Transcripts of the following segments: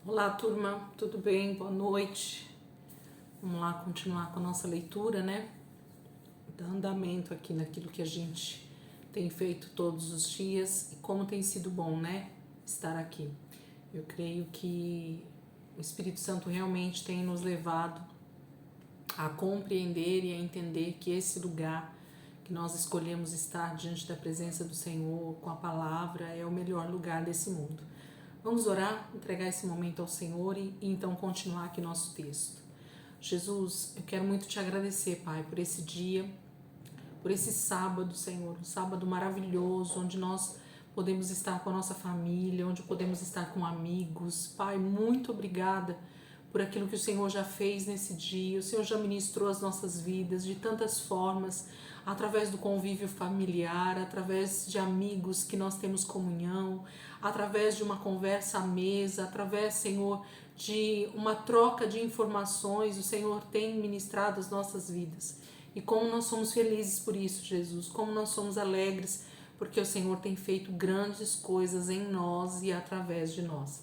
Olá, turma, tudo bem? Boa noite. Vamos lá continuar com a nossa leitura, né? Dar andamento aqui naquilo que a gente tem feito todos os dias e como tem sido bom, né? Estar aqui. Eu creio que o Espírito Santo realmente tem nos levado a compreender e a entender que esse lugar que nós escolhemos estar diante da presença do Senhor, com a palavra, é o melhor lugar desse mundo. Vamos orar, entregar esse momento ao Senhor e então continuar aqui nosso texto. Jesus, eu quero muito te agradecer, Pai, por esse dia, por esse sábado, Senhor, um sábado maravilhoso, onde nós podemos estar com a nossa família, onde podemos estar com amigos. Pai, muito obrigada por aquilo que o Senhor já fez nesse dia. O Senhor já ministrou as nossas vidas de tantas formas, através do convívio familiar, através de amigos que nós temos comunhão, através de uma conversa à mesa, através, Senhor, de uma troca de informações. O Senhor tem ministrado as nossas vidas. E como nós somos felizes por isso, Jesus, como nós somos alegres, porque o Senhor tem feito grandes coisas em nós e através de nós.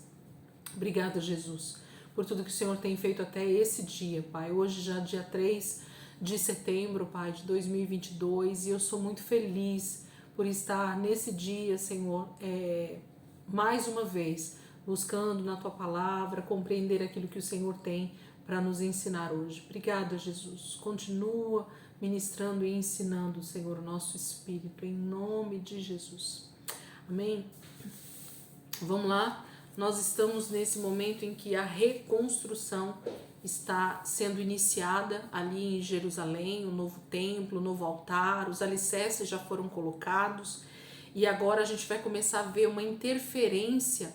Obrigada, Jesus, por tudo que o Senhor tem feito até esse dia, Pai. Hoje já dia 3 de setembro, Pai, de 2022, e eu sou muito feliz por estar nesse dia, Senhor, mais uma vez, buscando na Tua palavra, compreender aquilo que o Senhor tem para nos ensinar hoje. Obrigada, Jesus. Continua ministrando e ensinando, Senhor, o nosso espírito, em nome de Jesus. Amém? Vamos lá? Nós estamos nesse momento em que a reconstrução está sendo iniciada ali em Jerusalém, o novo templo, o novo altar, os alicerces já foram colocados e agora a gente vai começar a ver uma interferência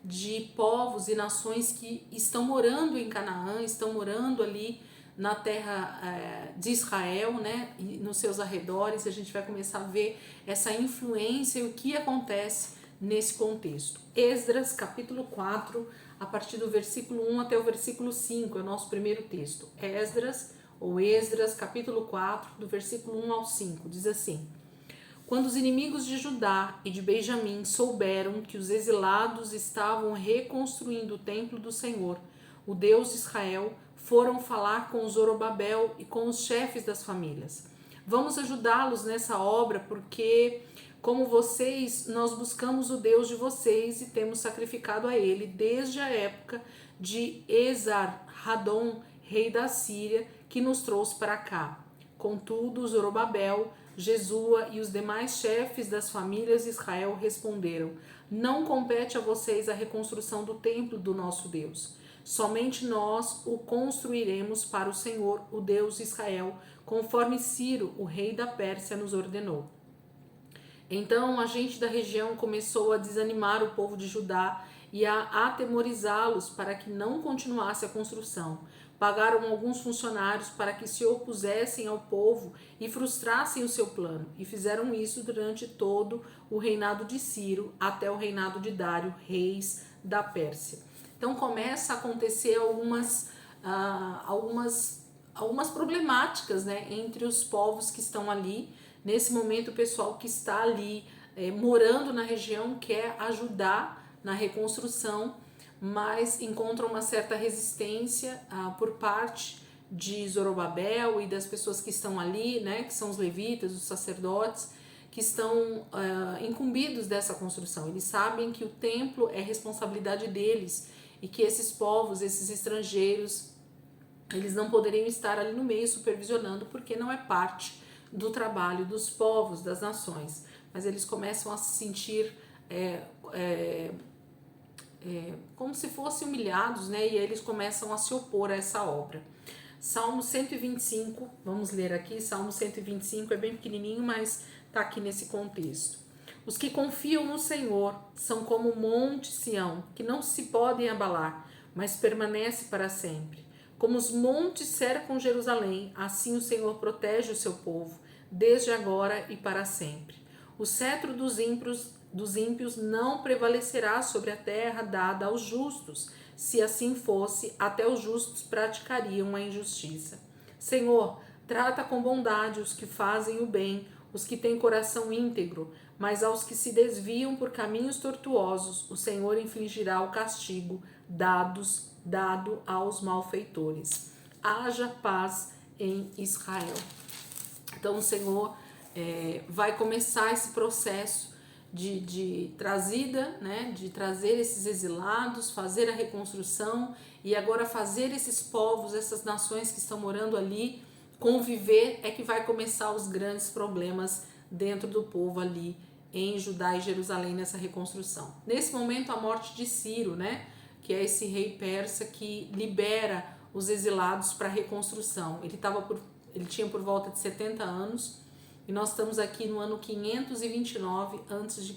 de povos e nações que estão morando em Canaã, estão morando ali na terra de Israel, né, e nos seus arredores. A gente vai começar a ver essa influência e o que acontece nesse contexto. Esdras, capítulo 4, a partir do versículo 1 até o versículo 5, é o nosso primeiro texto. Esdras, capítulo 4, do versículo 1 ao 5, diz assim: Quando os inimigos de Judá e de Benjamim souberam que os exilados estavam reconstruindo o templo do Senhor, o Deus de Israel, foram falar com Zorobabel e com os chefes das famílias. Vamos ajudá-los nessa obra, porque, como vocês, nós buscamos o Deus de vocês e temos sacrificado a ele desde a época de Esar-Hadon, rei da Síria, que nos trouxe para cá. Contudo, Zorobabel, Jesua e os demais chefes das famílias de Israel responderam: Não compete a vocês a reconstrução do templo do nosso Deus. Somente nós o construiremos para o Senhor, o Deus de Israel, conforme Ciro, o rei da Pérsia, nos ordenou. Então a gente da região começou a desanimar o povo de Judá e a atemorizá-los para que não continuasse a construção. Pagaram alguns funcionários para que se opusessem ao povo e frustrassem o seu plano, e fizeram isso durante todo o reinado de Ciro até o reinado de Dário, reis da Pérsia. Então começa a acontecer algumas problemáticas, né, entre os povos que estão ali. Nesse momento, o pessoal que está ali morando na região quer ajudar na reconstrução, mas encontra uma certa resistência por parte de Zorobabel e das pessoas que estão ali, né, que são os levitas, os sacerdotes, que estão incumbidos dessa construção. Eles sabem que o templo é responsabilidade deles e que esses povos, esses estrangeiros, eles não poderiam estar ali no meio supervisionando, porque não é parte do trabalho dos povos, das nações. Mas eles começam a se sentir como se fossem humilhados, né? E eles começam a se opor a essa obra. Salmo 125, vamos ler aqui. Salmo 125 é bem pequenininho, mas está aqui nesse contexto. Os que confiam no Senhor são como o monte Sião, que não se podem abalar, mas permanece para sempre. Como os montes cercam Jerusalém, assim o Senhor protege o seu povo, desde agora e para sempre. O cetro dos ímpios não prevalecerá sobre a terra dada aos justos. Se assim fosse, até os justos praticariam a injustiça. Senhor, trata com bondade os que fazem o bem, os que têm coração íntegro, mas aos que se desviam por caminhos tortuosos, o Senhor infligirá o castigo dado aos malfeitores. Haja paz em Israel. Então o Senhor vai começar esse processo de trazida, né, de trazer esses exilados, fazer a reconstrução e agora fazer esses povos, essas nações que estão morando ali, conviver, é que vai começar os grandes problemas dentro do povo ali em Judá e Jerusalém nessa reconstrução. Nesse momento a morte de Ciro, né, que é esse rei persa que libera os exilados para a reconstrução. Ele tinha por volta de 70 anos e nós estamos aqui no ano 529 a.C.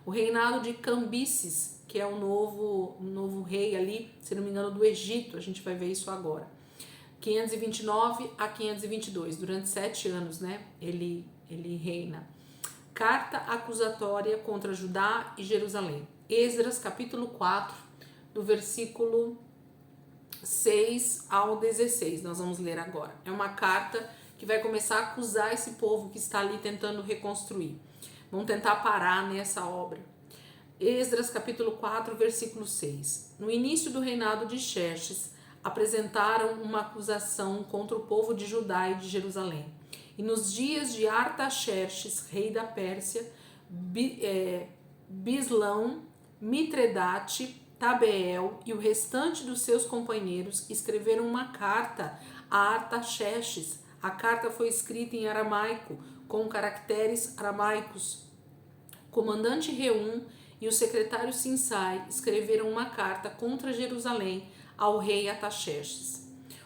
O reinado de Cambises, que é o novo rei ali, se não me engano, do Egito, a gente vai ver isso agora. 529 a 522, durante 7 anos, né, ele reina. Carta acusatória contra Judá e Jerusalém. Esdras, capítulo 4, do versículo 6 ao 16, nós vamos ler agora. É uma carta que vai começar a acusar esse povo que está ali tentando reconstruir. Vamos tentar parar nessa obra. Esdras, capítulo 4, versículo 6. No início do reinado de Xerxes, apresentaram uma acusação contra o povo de Judá e de Jerusalém. E nos dias de Artaxerxes, rei da Pérsia, Bislão, Mitredate, Tabeel e o restante dos seus companheiros escreveram uma carta a Artaxerxes. A carta foi escrita em aramaico, com caracteres aramaicos. O comandante Reum e o secretário Sinsai escreveram uma carta contra Jerusalém ao rei Artaxerxes.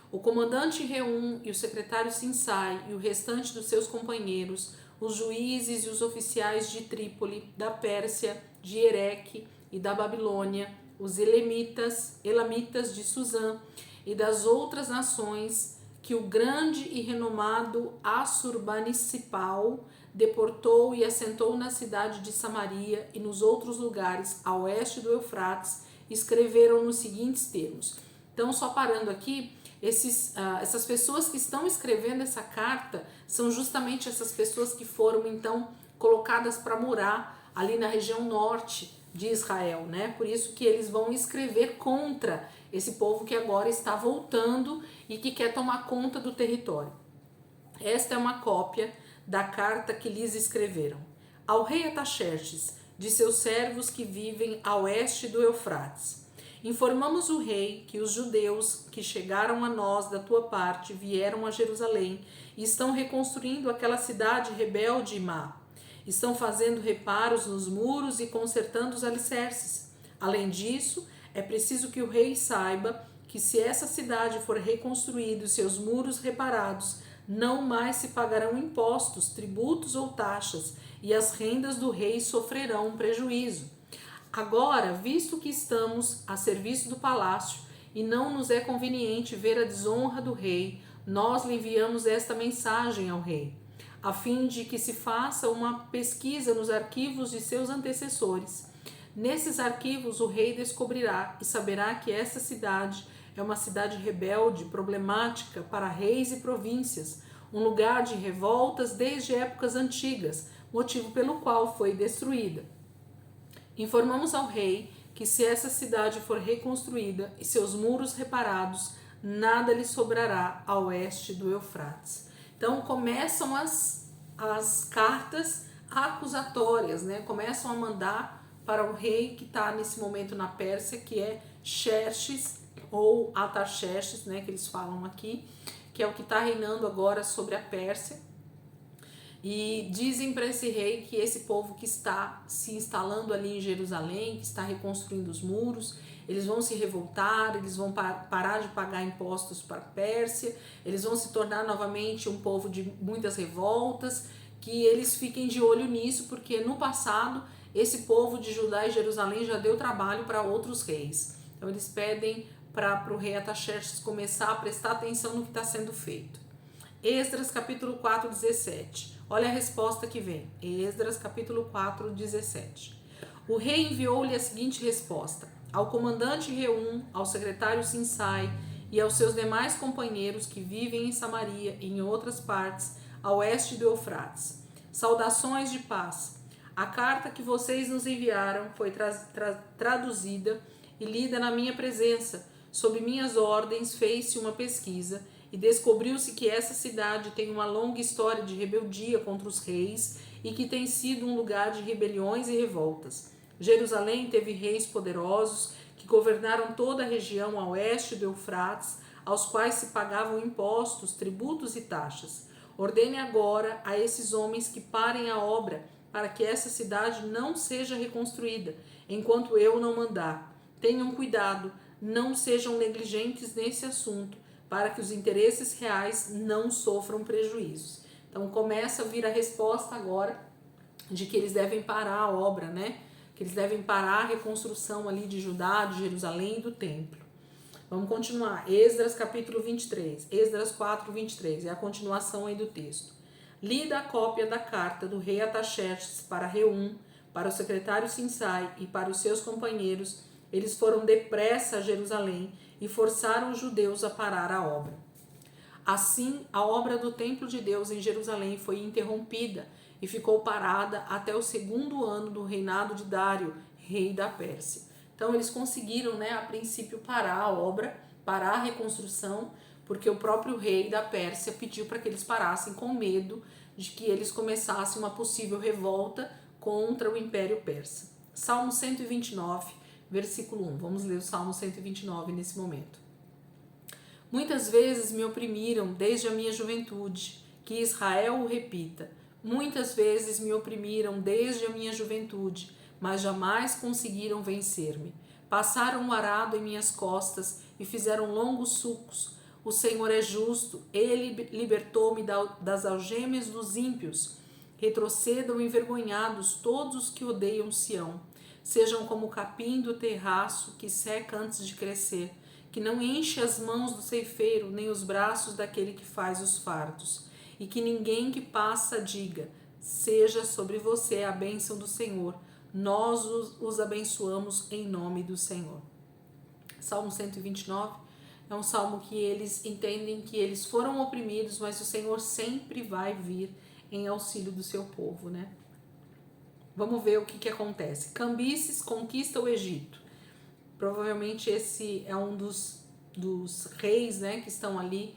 O comandante Reum e o secretário Sinsai e o restante dos seus companheiros, os juízes e os oficiais de Trípoli, da Pérsia, de Ereque e da Babilônia, os elamitas de Suzã e das outras nações que o grande e renomado Assurbanipal deportou e assentou na cidade de Samaria e nos outros lugares a oeste do Eufrates, escreveram nos seguintes termos. Então, só parando aqui, essas pessoas que estão escrevendo essa carta são justamente essas pessoas que foram então colocadas para morar ali na região norte de Israel, né? Por isso que eles vão escrever contra esse povo que agora está voltando e que quer tomar conta do território. Esta é uma cópia da carta que lhes escreveram. Ao rei Artaxerxes, de seus servos que vivem a oeste do Eufrates. Informamos o rei que os judeus que chegaram a nós da tua parte vieram a Jerusalém e estão reconstruindo aquela cidade rebelde e má. Estão fazendo reparos nos muros e consertando os alicerces. Além disso, é preciso que o rei saiba que se essa cidade for reconstruída e seus muros reparados, não mais se pagarão impostos, tributos ou taxas, e as rendas do rei sofrerão um prejuízo. Agora, visto que estamos a serviço do palácio e não nos é conveniente ver a desonra do rei, nós lhe enviamos esta mensagem ao rei, a fim de que se faça uma pesquisa nos arquivos de seus antecessores. Nesses arquivos o rei descobrirá e saberá que essa cidade é uma cidade rebelde, problemática para reis e províncias, um lugar de revoltas desde épocas antigas, motivo pelo qual foi destruída. Informamos ao rei que se essa cidade for reconstruída e seus muros reparados, nada lhe sobrará a oeste do Eufrates. Então começam as cartas acusatórias, né? Começam a mandar para o rei que está nesse momento na Pérsia, que é Xerxes ou Artaxerxes, né? Que eles falam aqui, que é o que está reinando agora sobre a Pérsia. E dizem para esse rei que esse povo que está se instalando ali em Jerusalém, que está reconstruindo os muros, eles vão se revoltar, eles vão parar de pagar impostos para a Pérsia, eles vão se tornar novamente um povo de muitas revoltas, que eles fiquem de olho nisso, porque no passado esse povo de Judá e Jerusalém já deu trabalho para outros reis. Então eles pedem para o rei Artaxerxes começar a prestar atenção no que está sendo feito. Esdras capítulo 4, 17. Olha a resposta que vem. Esdras capítulo 4, 17. O rei enviou-lhe a seguinte resposta: ao comandante Reum, ao secretário Sinsai e aos seus demais companheiros que vivem em Samaria e em outras partes, a oeste do Eufrates. Saudações de paz. A carta que vocês nos enviaram foi traduzida e lida na minha presença. Sob minhas ordens, fez-se uma pesquisa e descobriu-se que essa cidade tem uma longa história de rebeldia contra os reis e que tem sido um lugar de rebeliões e revoltas. Jerusalém teve reis poderosos que governaram toda a região a oeste do Eufrates, aos quais se pagavam impostos, tributos e taxas. Ordene agora a esses homens que parem a obra, para que essa cidade não seja reconstruída, enquanto eu não mandar. Tenham cuidado, não sejam negligentes nesse assunto, para que os interesses reais não sofram prejuízos. Então começa a vir a resposta agora de que eles devem parar a obra, né? Que eles devem parar a reconstrução ali de Judá, de Jerusalém e do templo. Vamos continuar. Esdras capítulo 23. Esdras 4, 23. É a continuação aí do texto. Lida a cópia da carta do rei Ataxerxes para Reum, para o secretário Sinsai e para os seus companheiros. Eles foram depressa a Jerusalém e forçaram os judeus a parar a obra. Assim, a obra do templo de Deus em Jerusalém foi interrompida e ficou parada até o 2º ano do reinado de Dário, rei da Pérsia. Então eles conseguiram, né, a princípio parar a obra, parar a reconstrução, porque o próprio rei da Pérsia pediu para que eles parassem com medo de que eles começassem uma possível revolta contra o Império Persa. Salmo 129, versículo 1. Vamos ler o Salmo 129 nesse momento. Muitas vezes me oprimiram desde a minha juventude, que Israel o repita. Muitas vezes me oprimiram desde a minha juventude, mas jamais conseguiram vencer-me. Passaram um arado em minhas costas e fizeram longos sulcos. O Senhor é justo, Ele libertou-me das algemas dos ímpios. Retrocedam envergonhados todos os que odeiam Sião. Sejam como o capim do terraço que seca antes de crescer, que não enche as mãos do ceifeiro, nem os braços daquele que faz os fardos. E que ninguém que passa diga, seja sobre você a bênção do Senhor. Nós os abençoamos em nome do Senhor. Salmo 129 é um salmo que eles entendem que eles foram oprimidos, mas o Senhor sempre vai vir em auxílio do seu povo, né? Vamos ver o que acontece. Cambises conquista o Egito. Provavelmente esse é um dos reis, né, que estão ali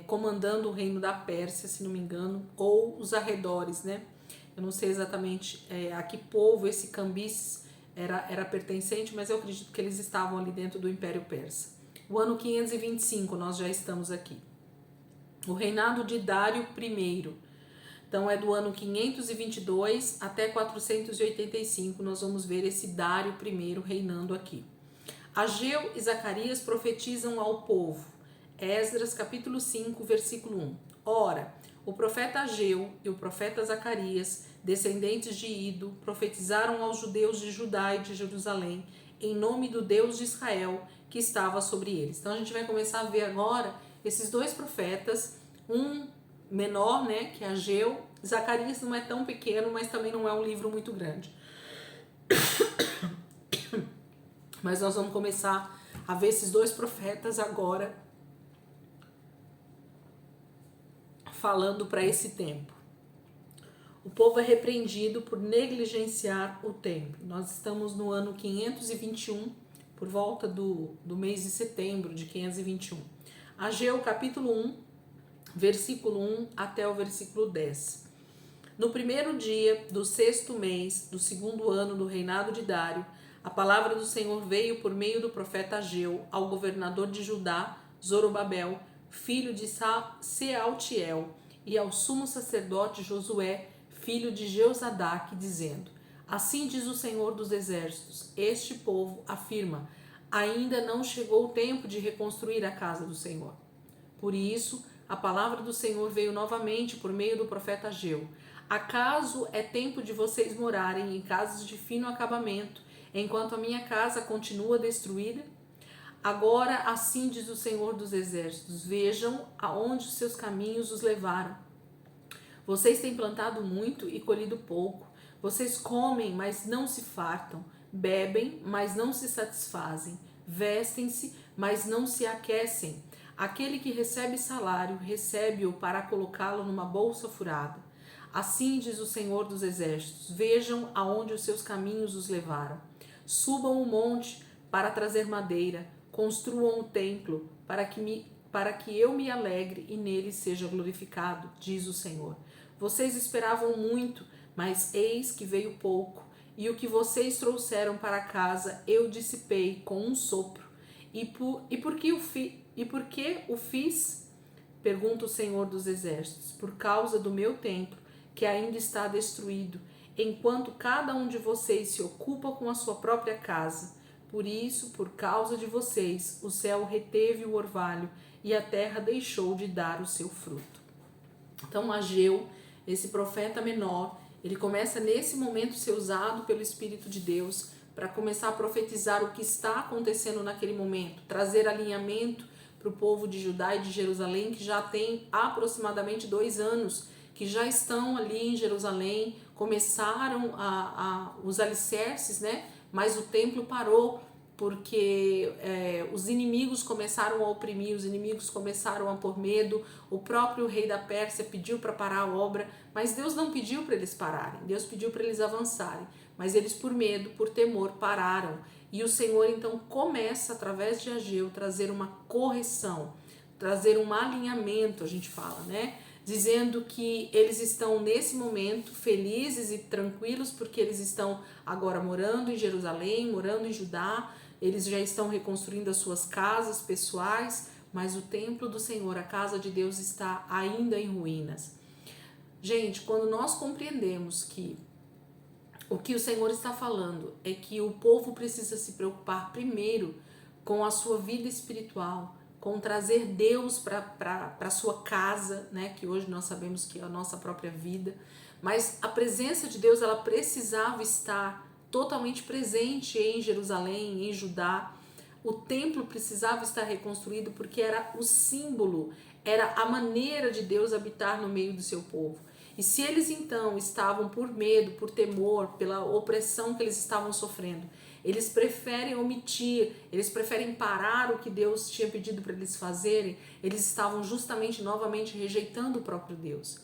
comandando o reino da Pérsia, se não me engano, ou os arredores, né? Eu não sei exatamente a que povo esse Cambises era pertencente, mas eu acredito que eles estavam ali dentro do Império Persa. O ano 525, nós já estamos aqui. O reinado de Dário I. Então, é do ano 522 até 485, nós vamos ver esse Dário I reinando aqui. Ageu e Zacarias profetizam ao povo. Esdras capítulo 5, versículo 1. Ora, o profeta Ageu e o profeta Zacarias, descendentes de Ido, profetizaram aos judeus de Judá e de Jerusalém, em nome do Deus de Israel, que estava sobre eles. Então a gente vai começar a ver agora esses dois profetas, um menor, né, que é Ageu. Zacarias não é tão pequeno, mas também não é um livro muito grande. Mas nós vamos começar a ver esses dois profetas agora falando para esse tempo. O povo é repreendido por negligenciar o templo. Nós estamos no ano 521, por volta do mês de setembro de 521. Ageu capítulo 1, versículo 1 até o versículo 10. No primeiro dia do 6º mês do 2º ano do reinado de Dário, a palavra do Senhor veio por meio do profeta Ageu ao governador de Judá, Zorobabel, filho de Sealtiel, e ao sumo sacerdote Josué, filho de Jeozadak, dizendo: Assim diz o Senhor dos Exércitos, este povo afirma, ainda não chegou o tempo de reconstruir a casa do Senhor. Por isso, a palavra do Senhor veio novamente por meio do profeta Ageu. Acaso é tempo de vocês morarem em casas de fino acabamento, enquanto a minha casa continua destruída? Agora, assim diz o Senhor dos Exércitos, vejam aonde os seus caminhos os levaram. Vocês têm plantado muito e colhido pouco. Vocês comem, mas não se fartam. Bebem, mas não se satisfazem. Vestem-se, mas não se aquecem. Aquele que recebe salário, recebe-o para colocá-lo numa bolsa furada. Assim diz o Senhor dos Exércitos: vejam aonde os seus caminhos os levaram. Subam o monte para trazer madeira, construam o templo para que eu me alegre e nele seja glorificado, diz o Senhor. Vocês esperavam muito, mas eis que veio pouco, e o que vocês trouxeram para casa eu dissipei com um sopro. E por que o fiz? Pergunta o Senhor dos Exércitos: por causa do meu templo, que ainda está destruído, enquanto cada um de vocês se ocupa com a sua própria casa. Por isso, por causa de vocês, o céu reteve o orvalho e a terra deixou de dar o seu fruto. Então, Ageu, esse profeta menor, ele começa nesse momento a ser usado pelo Espírito de Deus para começar a profetizar o que está acontecendo naquele momento, trazer alinhamento para o povo de Judá e de Jerusalém, que já tem aproximadamente 2 anos, que já estão ali em Jerusalém, começaram os alicerces, né? Mas o templo parou, porque os inimigos começaram a oprimir, os inimigos começaram a pôr medo, o próprio rei da Pérsia pediu para parar a obra, mas Deus não pediu para eles pararem, Deus pediu para eles avançarem, mas eles por medo, por temor, pararam. E o Senhor então começa, através de Ageu, trazer uma correção, trazer um alinhamento, a gente fala, né? Dizendo que eles estão nesse momento felizes e tranquilos porque eles estão agora morando em Jerusalém, morando em Judá, eles já estão reconstruindo as suas casas pessoais, mas o templo do Senhor, a casa de Deus, está ainda em ruínas. Gente, quando nós compreendemos que o que o Senhor está falando é que o povo precisa se preocupar primeiro com a sua vida espiritual, com trazer Deus para a sua casa, né? Que hoje nós sabemos que é a nossa própria vida, mas a presença de Deus, ela precisava estar totalmente presente em Jerusalém, em Judá. O templo precisava estar reconstruído porque era o símbolo, era a maneira de Deus habitar no meio do seu povo. E se eles então estavam por medo, por temor, pela opressão que eles estavam sofrendo, eles preferem omitir, eles preferem parar o que Deus tinha pedido para eles fazerem, eles estavam justamente novamente rejeitando o próprio Deus.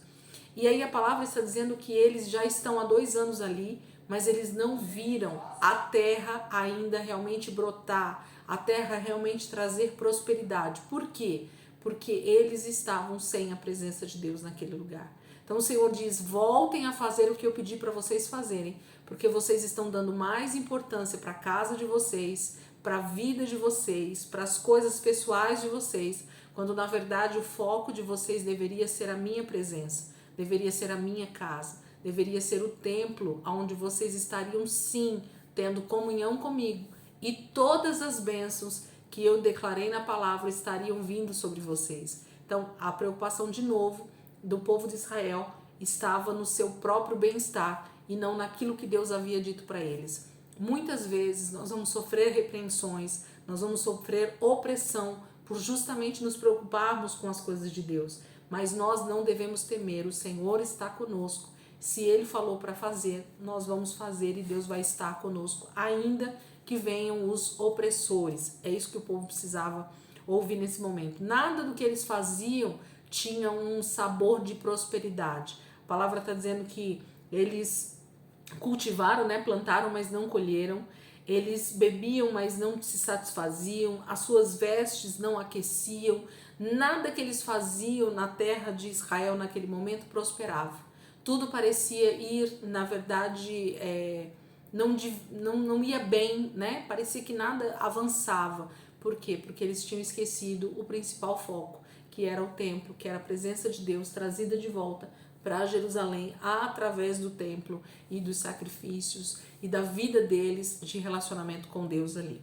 E aí a palavra está dizendo que eles já estão há 2 anos ali, mas eles não viram a terra ainda realmente brotar, a terra realmente trazer prosperidade. Por quê? Porque eles estavam sem a presença de Deus naquele lugar. Então o Senhor diz: voltem a fazer o que eu pedi para vocês fazerem, porque vocês estão dando mais importância para a casa de vocês, para a vida de vocês, para as coisas pessoais de vocês, quando na verdade o foco de vocês deveria ser a minha presença, deveria ser a minha casa, deveria ser o templo onde vocês estariam sim tendo comunhão comigo, e todas as bênçãos que eu declarei na palavra estariam vindo sobre vocês. Então a preocupação de novo do povo de Israel estava no seu próprio bem-estar e não naquilo que Deus havia dito para eles. Muitas vezes nós vamos sofrer repreensões, nós vamos sofrer opressão por justamente nos preocuparmos com as coisas de Deus, mas nós não devemos temer, o Senhor está conosco. Se Ele falou para fazer, nós vamos fazer e Deus vai estar conosco, ainda que venham os opressores. É isso que o povo precisava ouvir nesse momento. Nada do que eles faziam tinha um sabor de prosperidade. A palavra está dizendo que eles cultivaram, né, plantaram, mas não colheram. Eles bebiam, mas não se satisfaziam. As suas vestes não aqueciam. Nada que eles faziam na terra de Israel naquele momento prosperava. Tudo parecia ir, na verdade, não ia bem, né? Parecia que nada avançava. Por quê? Porque eles tinham esquecido o principal foco, que era o templo, que era a presença de Deus trazida de volta para Jerusalém através do templo e dos sacrifícios e da vida deles de relacionamento com Deus ali.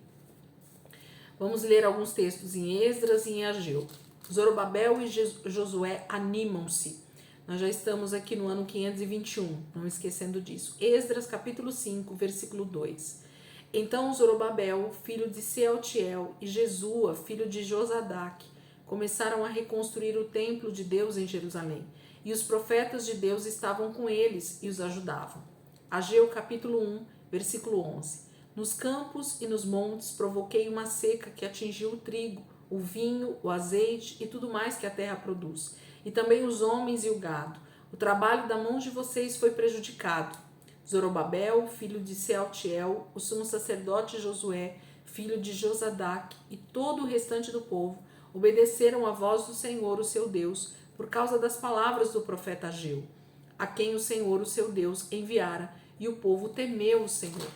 Vamos ler alguns textos em Esdras e em Ageu. Zorobabel e Josué animam-se. Nós já estamos aqui no ano 521, não esquecendo disso. Esdras capítulo 5, versículo 2. Então Zorobabel, filho de Sealtiel, e Jesua, filho de Josadaque, começaram a reconstruir o templo de Deus em Jerusalém, e os profetas de Deus estavam com eles e os ajudavam. Ageu capítulo 1, versículo 11. Nos campos e nos montes provoquei uma seca que atingiu o trigo, o vinho, o azeite e tudo mais que a terra produz, e também os homens e o gado. O trabalho da mão de vocês foi prejudicado. Zorobabel, filho de Sealtiel, o sumo sacerdote Josué, filho de Josadaque, e todo o restante do povo obedeceram à voz do Senhor, o seu Deus, por causa das palavras do profeta Ageu, a quem o Senhor, o seu Deus, enviara, e o povo temeu o Senhor.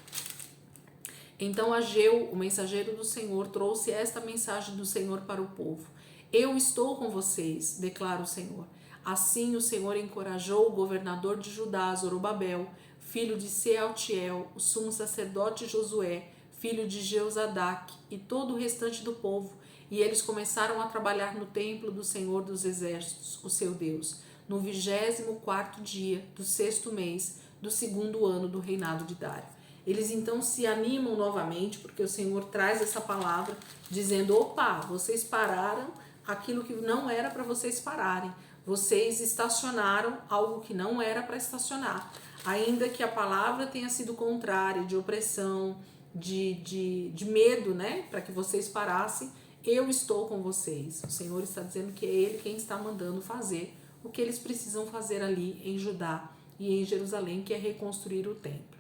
Então Ageu, o mensageiro do Senhor, trouxe esta mensagem do Senhor para o povo. Eu estou com vocês, declara o Senhor. Assim o Senhor encorajou o governador de Judá, Zorobabel, filho de Sealtiel, o sumo sacerdote Josué, filho de Jeozadaque, e todo o restante do povo, e eles começaram a trabalhar no templo do Senhor dos Exércitos, o seu Deus, no 24º dia do 6º mês do 2º ano do reinado de Dário. Eles então se animam novamente, porque o Senhor traz essa palavra, dizendo, opa, vocês pararam aquilo que não era para vocês pararem. Vocês estacionaram algo que não era para estacionar. Ainda que a palavra tenha sido contrária, de opressão, de medo, né? Para que vocês parassem, eu estou com vocês. O Senhor está dizendo que é Ele quem está mandando fazer o que eles precisam fazer ali em Judá e em Jerusalém, que é reconstruir o templo.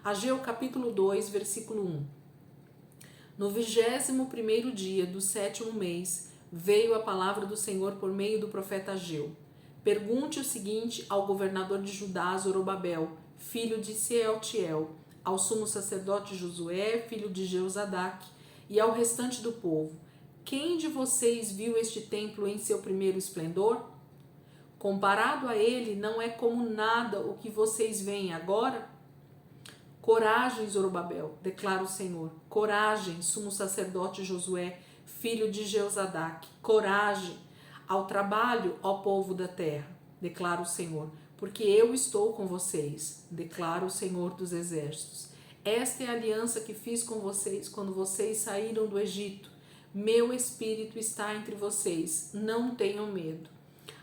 Ageu capítulo 2, versículo 1. No 21º dia do 7º mês, veio a palavra do Senhor por meio do profeta Ageu. Pergunte o seguinte ao governador de Judá, Zorobabel, filho de Sealtiel, ao sumo sacerdote Josué, filho de Jeozadaque, e ao restante do povo. Quem de vocês viu este templo em seu primeiro esplendor? Comparado a ele, não é como nada o que vocês veem agora? Coragem, Zorobabel, declara o Senhor. Coragem, sumo sacerdote Josué, filho de Jeozadaque. Coragem ao trabalho, ó povo da terra, declara o Senhor, porque eu estou com vocês, declara o Senhor dos Exércitos. Esta é a aliança que fiz com vocês quando vocês saíram do Egito. Meu espírito está entre vocês, não tenham medo.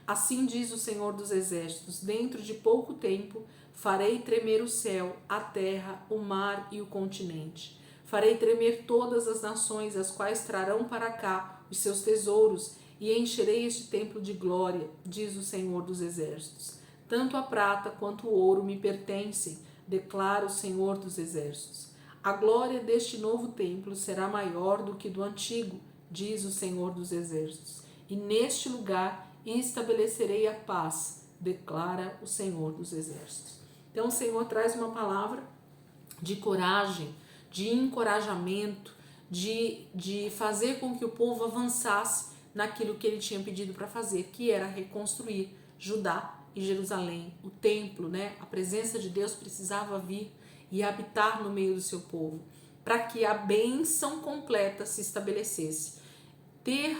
Assim diz o Senhor dos Exércitos, dentro de pouco tempo farei tremer o céu, a terra, o mar e o continente. Farei tremer todas as nações, as quais trarão para cá os seus tesouros, e encherei este templo de glória, diz o Senhor dos Exércitos. Tanto a prata quanto o ouro me pertencem, declara o Senhor dos Exércitos. A glória deste novo templo será maior do que do antigo, diz o Senhor dos Exércitos. E neste lugar estabelecerei a paz, declara o Senhor dos Exércitos. Então o Senhor traz uma palavra de coragem, de encorajamento, de fazer com que o povo avançasse naquilo que ele tinha pedido para fazer, que era reconstruir Judá e Jerusalém, o templo, né? A presença de Deus precisava vir e habitar no meio do seu povo, para que a bênção completa se estabelecesse. Ter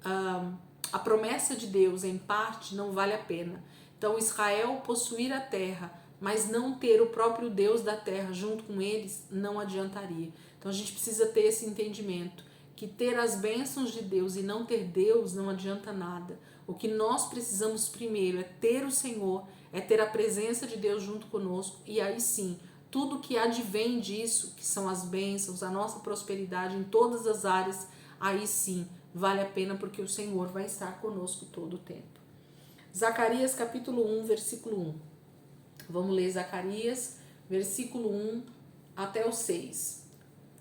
a promessa de Deus em parte não vale a pena. Então Israel possuir a terra, mas não ter o próprio Deus da terra junto com eles, não adiantaria. Então a gente precisa ter esse entendimento, que ter as bênçãos de Deus e não ter Deus não adianta nada. O que nós precisamos primeiro é ter o Senhor, é ter a presença de Deus junto conosco, e aí sim, tudo que advém disso, que são as bênçãos, a nossa prosperidade em todas as áreas, aí sim, vale a pena, porque o Senhor vai estar conosco todo o tempo. Zacarias capítulo 1, versículo 1. Vamos ler Zacarias, versículo 1 até o 6.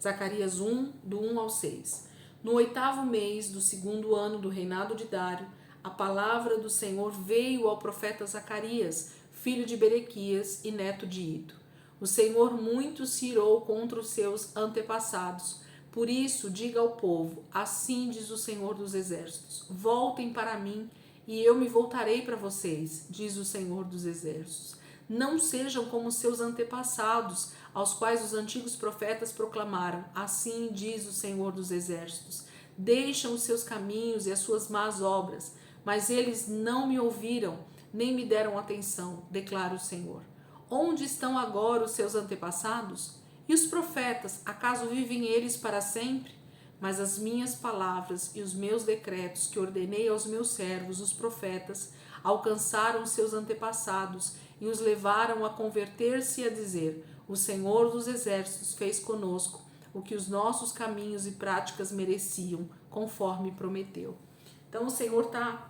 Zacarias 1, do 1 ao 6. No 8º mês do 2º ano do reinado de Dário, a palavra do Senhor veio ao profeta Zacarias, filho de Berequias e neto de Ido. O Senhor muito se irou contra os seus antepassados. Por isso, diga ao povo, assim diz o Senhor dos Exércitos, voltem para mim e eu me voltarei para vocês, diz o Senhor dos Exércitos. Não sejam como seus antepassados, aos quais os antigos profetas proclamaram, assim diz o Senhor dos Exércitos. Deixam os seus caminhos e as suas más obras, mas eles não me ouviram, nem me deram atenção, declara o Senhor. Onde estão agora os seus antepassados? E os profetas, acaso vivem eles para sempre? Mas as minhas palavras e os meus decretos que ordenei aos meus servos, os profetas, alcançaram os seus antepassados e os levaram a converter-se e a dizer, o Senhor dos Exércitos fez conosco o que os nossos caminhos e práticas mereciam, conforme prometeu. Então o Senhor está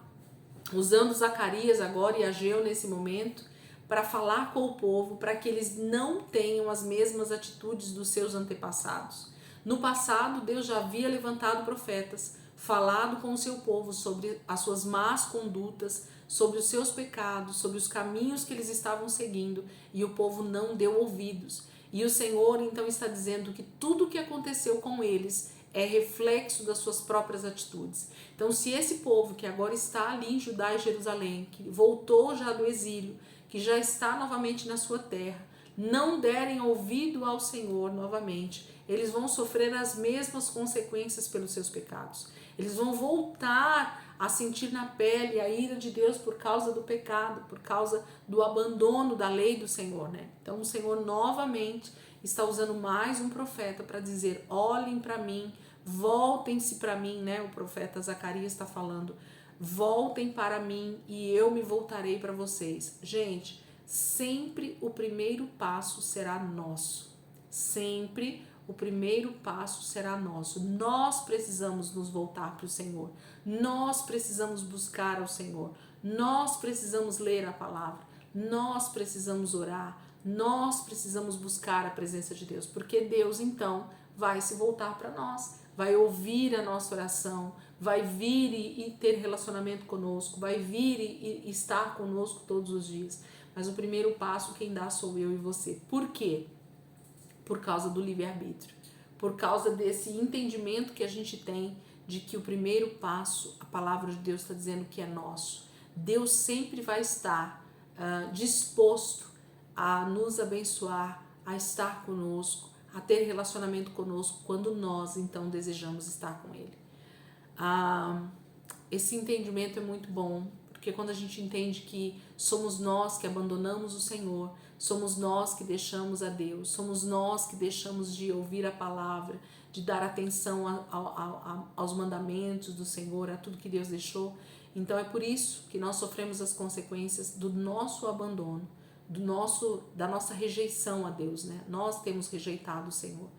usando Zacarias agora e Ageu nesse momento para falar com o povo, para que eles não tenham as mesmas atitudes dos seus antepassados. No passado, Deus já havia levantado profetas, falado com o seu povo sobre as suas más condutas, sobre os seus pecados, sobre os caminhos que eles estavam seguindo, e o povo não deu ouvidos. E o Senhor então está dizendo que tudo o que aconteceu com eles é reflexo das suas próprias atitudes. Então, se esse povo que agora está ali em Judá e Jerusalém, que voltou já do exílio, que já está novamente na sua terra, não derem ouvido ao Senhor novamente, eles vão sofrer as mesmas consequências pelos seus pecados. Eles vão voltar a sentir na pele a ira de Deus por causa do pecado, por causa do abandono da lei do Senhor, né? Então o Senhor novamente está usando mais um profeta para dizer: olhem para mim, voltem-se para mim, né? O profeta Zacarias está falando: voltem para mim e eu me voltarei para vocês. Gente, sempre o primeiro passo será nosso. Sempre o primeiro passo será nosso. Nós precisamos nos voltar para o Senhor. Nós precisamos buscar ao Senhor. Nós precisamos ler a palavra. Nós precisamos orar. Nós precisamos buscar a presença de Deus. Porque Deus, então, vai se voltar para nós. Vai ouvir a nossa oração. Vai vir e ter relacionamento conosco. Vai vir e estar conosco todos os dias. Mas o primeiro passo quem dá sou eu e você. Por quê? Por causa do livre-arbítrio, por causa desse entendimento que a gente tem de que o primeiro passo, a palavra de Deus está dizendo que é nosso. Deus sempre vai estar disposto a nos abençoar, a estar conosco, a ter relacionamento conosco quando nós então desejamos estar com Ele. Esse entendimento é muito bom, porque quando a gente entende que somos nós que abandonamos o Senhor, somos nós que deixamos a Deus, somos nós que deixamos de ouvir a palavra, de dar atenção aos mandamentos do Senhor, a tudo que Deus deixou. Então é por isso que nós sofremos as consequências do nosso abandono, da nossa rejeição a Deus, né? Nós temos rejeitado o Senhor.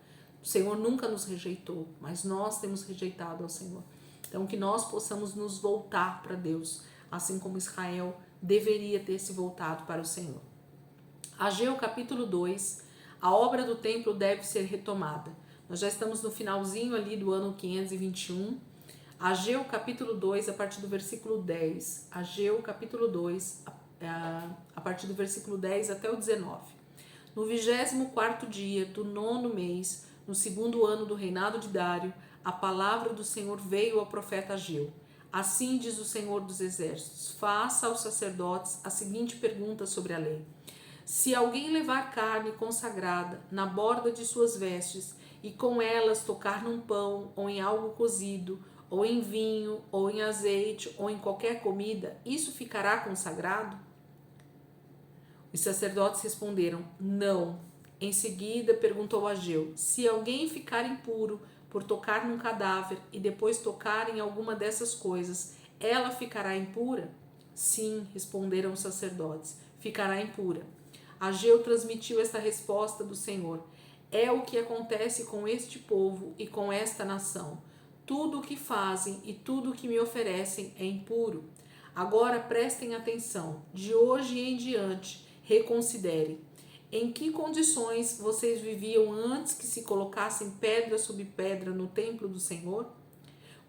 O Senhor nunca nos rejeitou, mas nós temos rejeitado ao Senhor. Então que nós possamos nos voltar para Deus, assim como Israel deveria ter se voltado para o Senhor. Ageu capítulo 2, a obra do templo deve ser retomada. Nós já estamos no finalzinho ali do ano 521. Ageu capítulo 2, a partir do versículo 10. Ageu capítulo 2, a partir do versículo 10 até o 19. No 24º dia do 9º mês, no 2º ano do reinado de Dário, a palavra do Senhor veio ao profeta Ageu. Assim diz o Senhor dos Exércitos: faça aos sacerdotes a seguinte pergunta sobre a lei. Se alguém levar carne consagrada na borda de suas vestes e com elas tocar num pão ou em algo cozido, ou em vinho, ou em azeite, ou em qualquer comida, isso ficará consagrado? Os sacerdotes responderam: não. Em seguida perguntou Ageu: se alguém ficar impuro por tocar num cadáver e depois tocar em alguma dessas coisas, ela ficará impura? Sim, responderam os sacerdotes, ficará impura. Ageu transmitiu esta resposta do Senhor: é o que acontece com este povo e com esta nação. Tudo o que fazem e tudo o que me oferecem é impuro. Agora prestem atenção, de hoje em diante reconsiderem. Em que condições vocês viviam antes que se colocassem pedra sobre pedra no templo do Senhor?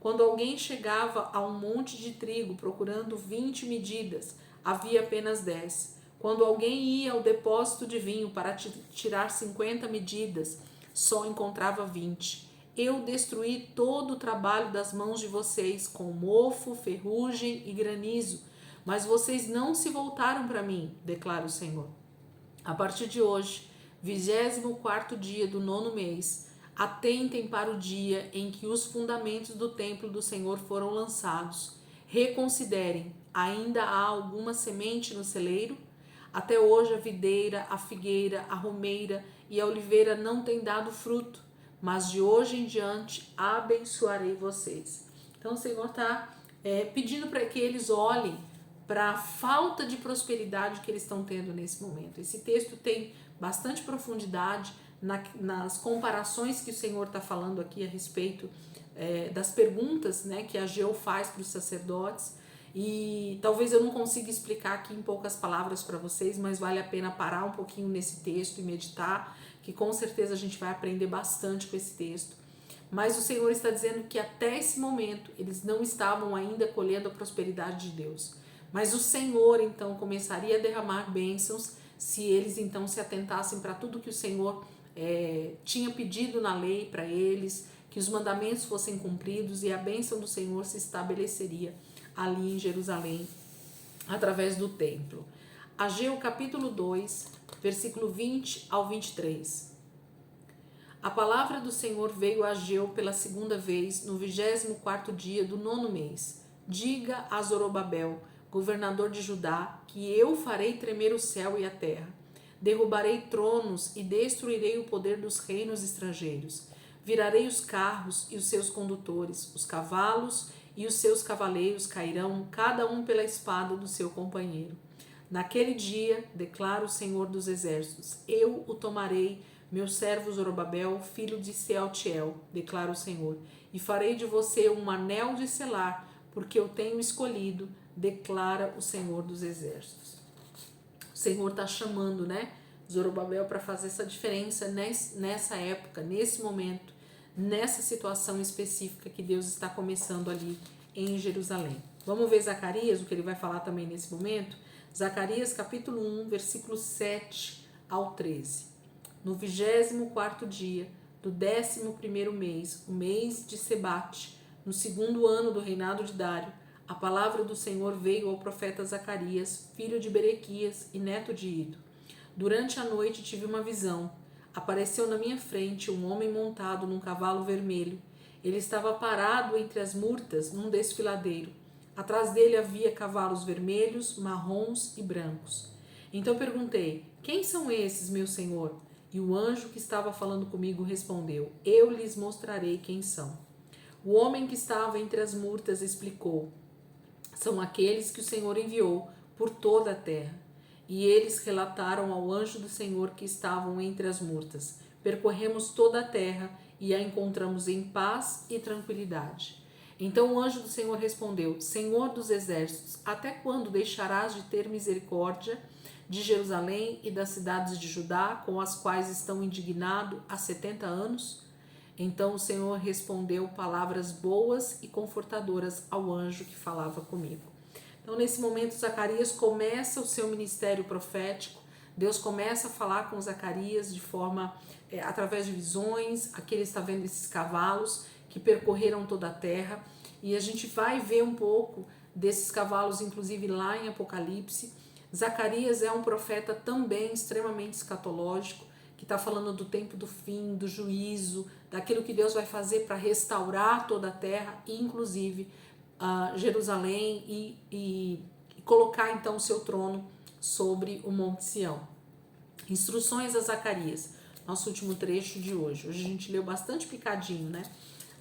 Quando alguém chegava a um monte de trigo procurando 20 medidas, havia apenas 10. Quando alguém ia ao depósito de vinho para tirar 50 medidas, só encontrava 20. Eu destruí todo o trabalho das mãos de vocês, com mofo, ferrugem e granizo, mas vocês não se voltaram para mim, declara o Senhor. A partir de hoje, 24º dia do 9º mês, atentem para o dia em que os fundamentos do templo do Senhor foram lançados. Reconsiderem, ainda há alguma semente no celeiro? Até hoje a videira, a figueira, a romeira e a oliveira não têm dado fruto, mas de hoje em diante abençoarei vocês. Então o Senhor está pedindo para que eles olhem para a falta de prosperidade que eles estão tendo nesse momento. Esse texto tem bastante profundidade nas comparações que o Senhor está falando aqui a respeito das perguntas, né, que Ageu faz para os sacerdotes. E talvez eu não consiga explicar aqui em poucas palavras para vocês, mas vale a pena parar um pouquinho nesse texto e meditar, que com certeza a gente vai aprender bastante com esse texto. Mas o Senhor está dizendo que até esse momento eles não estavam ainda colhendo a prosperidade de Deus. Mas o Senhor então começaria a derramar bênçãos se eles então se atentassem para tudo que o Senhor tinha pedido na lei para eles, que os mandamentos fossem cumpridos e a bênção do Senhor se estabeleceria ali em Jerusalém através do templo. Ageu capítulo 2, versículo 20 ao 23. A palavra do Senhor veio a Ageu pela segunda vez no 24º dia do 9º mês. Diga a Zorobabel, governador de Judá, que eu farei tremer o céu e a terra. Derrubarei tronos e destruirei o poder dos reinos estrangeiros. Virarei os carros e os seus condutores, os cavalos e os seus cavaleiros cairão, cada um pela espada do seu companheiro. Naquele dia, declara o Senhor dos Exércitos, eu o tomarei, meu servo Zorobabel, filho de Sealtiel, declara o Senhor, e farei de você um anel de selar, porque eu tenho escolhido, declara o Senhor dos Exércitos. O Senhor está chamando, Zorobabel para fazer essa diferença nessa época, nesse momento, nessa situação específica que Deus está começando ali em Jerusalém. Vamos ver Zacarias, o que ele vai falar também nesse momento? Zacarias capítulo 1, versículo 7 ao 13. No 24º dia do 11º mês, o mês de Sebate, no 2º ano do reinado de Dário, a palavra do Senhor veio ao profeta Zacarias, filho de Berequias e neto de Ido. Durante a noite tive uma visão. Apareceu na minha frente um homem montado num cavalo vermelho. Ele estava parado entre as murtas num desfiladeiro. Atrás dele havia cavalos vermelhos, marrons e brancos. Então perguntei, quem são esses, meu senhor? E o anjo que estava falando comigo respondeu, eu lhes mostrarei quem são. O homem que estava entre as murtas explicou, são aqueles que o Senhor enviou por toda a terra. E eles relataram ao anjo do Senhor que estavam entre as murtas. Percorremos toda a terra e a encontramos em paz e tranquilidade. Então o anjo do Senhor respondeu, Senhor dos exércitos, até quando deixarás de ter misericórdia de Jerusalém e das cidades de Judá, com as quais estão indignado há 70 anos? Então o Senhor respondeu palavras boas e confortadoras ao anjo que falava comigo. Então, nesse momento, Zacarias começa o seu ministério profético. Deus começa a falar com Zacarias de forma, através de visões. Aqui ele está vendo esses cavalos que percorreram toda a terra. E a gente vai ver um pouco desses cavalos, inclusive lá em Apocalipse. Zacarias é um profeta também extremamente escatológico, que está falando do tempo do fim, do juízo, daquilo que Deus vai fazer para restaurar toda a terra, e inclusive Jerusalém e colocar então o seu trono sobre o Monte Sião. Instruções a Zacarias, nosso último trecho de hoje. Hoje a gente leu bastante picadinho,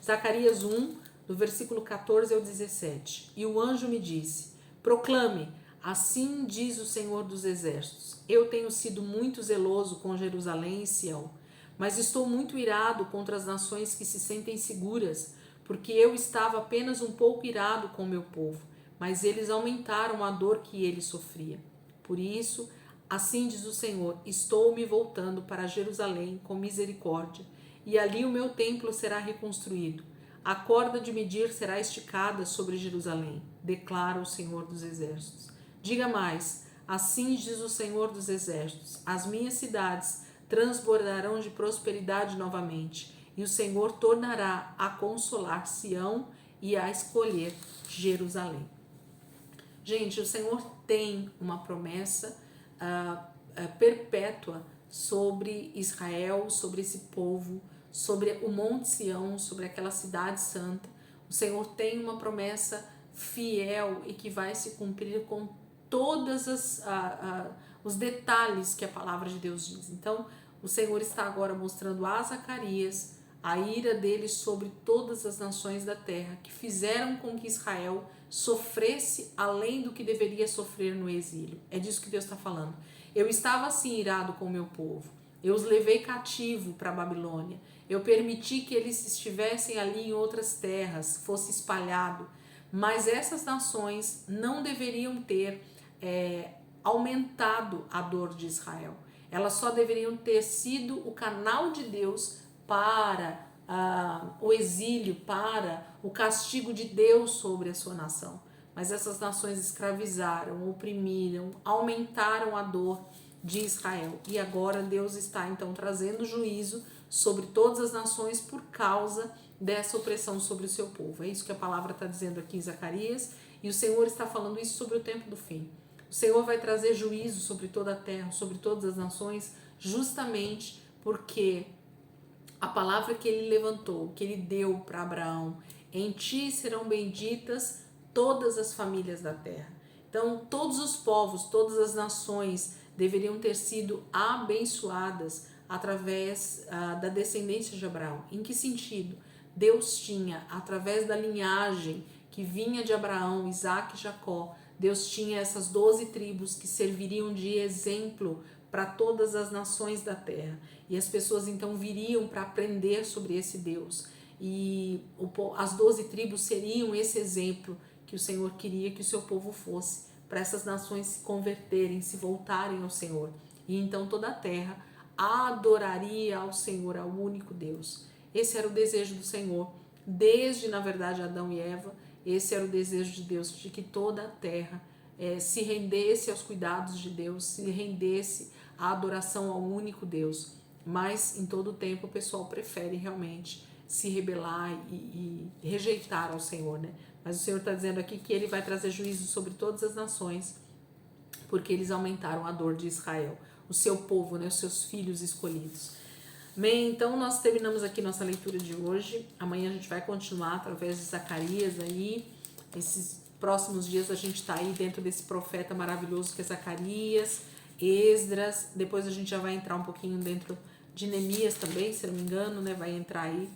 Zacarias 1, do versículo 14 ao 17. E o anjo me disse, proclame, assim diz o Senhor dos Exércitos, eu tenho sido muito zeloso com Jerusalém e Sião, mas estou muito irado contra as nações que se sentem seguras, porque eu estava apenas um pouco irado com meu povo, mas eles aumentaram a dor que ele sofria. Por isso, assim diz o Senhor, estou me voltando para Jerusalém com misericórdia, e ali o meu templo será reconstruído. A corda de medir será esticada sobre Jerusalém, declara o Senhor dos Exércitos. Diga mais, assim diz o Senhor dos Exércitos, as minhas cidades transbordarão de prosperidade novamente, e o Senhor tornará a consolar Sião e a escolher Jerusalém. Gente, o Senhor tem uma promessa perpétua sobre Israel, sobre esse povo, sobre o Monte Sião, sobre aquela cidade santa. O Senhor tem uma promessa fiel e que vai se cumprir com todos os detalhes que a palavra de Deus diz. Então, o Senhor está agora mostrando a Zacarias a ira dele sobre todas as nações da terra, que fizeram com que Israel sofresse além do que deveria sofrer no exílio. É disso que Deus está falando. Eu estava assim irado com o meu povo. Eu os levei cativo para a Babilônia. Eu permiti que eles estivessem ali em outras terras, fosse espalhado, mas essas nações não deveriam ter aumentado a dor de Israel. Elas só deveriam ter sido o canal de Deus para o exílio, para o castigo de Deus sobre a sua nação. Mas essas nações escravizaram, oprimiram, aumentaram a dor de Israel. E agora Deus está então trazendo juízo sobre todas as nações por causa dessa opressão sobre o seu povo. É isso que a palavra está dizendo aqui em Zacarias, e o Senhor está falando isso sobre o tempo do fim. O Senhor vai trazer juízo sobre toda a terra, sobre todas as nações, justamente porque a palavra que ele levantou, que ele deu para Abraão, em ti serão benditas todas as famílias da terra. Então, todos os povos, todas as nações deveriam ter sido abençoadas através da descendência de Abraão. Em que sentido? Deus tinha, através da linhagem que vinha de Abraão, Isaac e Jacó, Deus tinha essas 12 tribos que serviriam de exemplo para todas as nações da terra. E as pessoas então viriam para aprender sobre esse Deus. E as 12 tribos seriam esse exemplo que o Senhor queria que o seu povo fosse, para essas nações se converterem, se voltarem ao Senhor. E então toda a terra adoraria ao Senhor, ao único Deus. Esse era o desejo do Senhor, desde, na verdade, Adão e Eva. Esse era o desejo de Deus, de que toda a terra se rendesse aos cuidados de Deus, se rendesse à adoração ao único Deus. Mas, em todo o tempo, o pessoal prefere realmente se rebelar e rejeitar ao Senhor, né? Mas o Senhor está dizendo aqui que Ele vai trazer juízo sobre todas as nações, porque eles aumentaram a dor de Israel, o seu povo, né? Os seus filhos escolhidos. Bem, então nós terminamos aqui nossa leitura de hoje. Amanhã a gente vai continuar através de Zacarias aí. Esses próximos dias a gente está aí dentro desse profeta maravilhoso que é Zacarias, Esdras. Depois a gente já vai entrar um pouquinho dentro de Neemias também, se não me engano, né? Vai entrar aí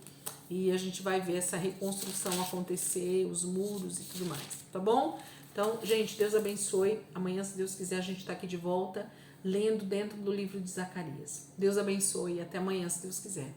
e a gente vai ver essa reconstrução acontecer, os muros e tudo mais, tá bom? Então, gente, Deus abençoe. Amanhã, se Deus quiser, a gente está aqui de volta, lendo dentro do livro de Zacarias. Deus abençoe e até amanhã, se Deus quiser.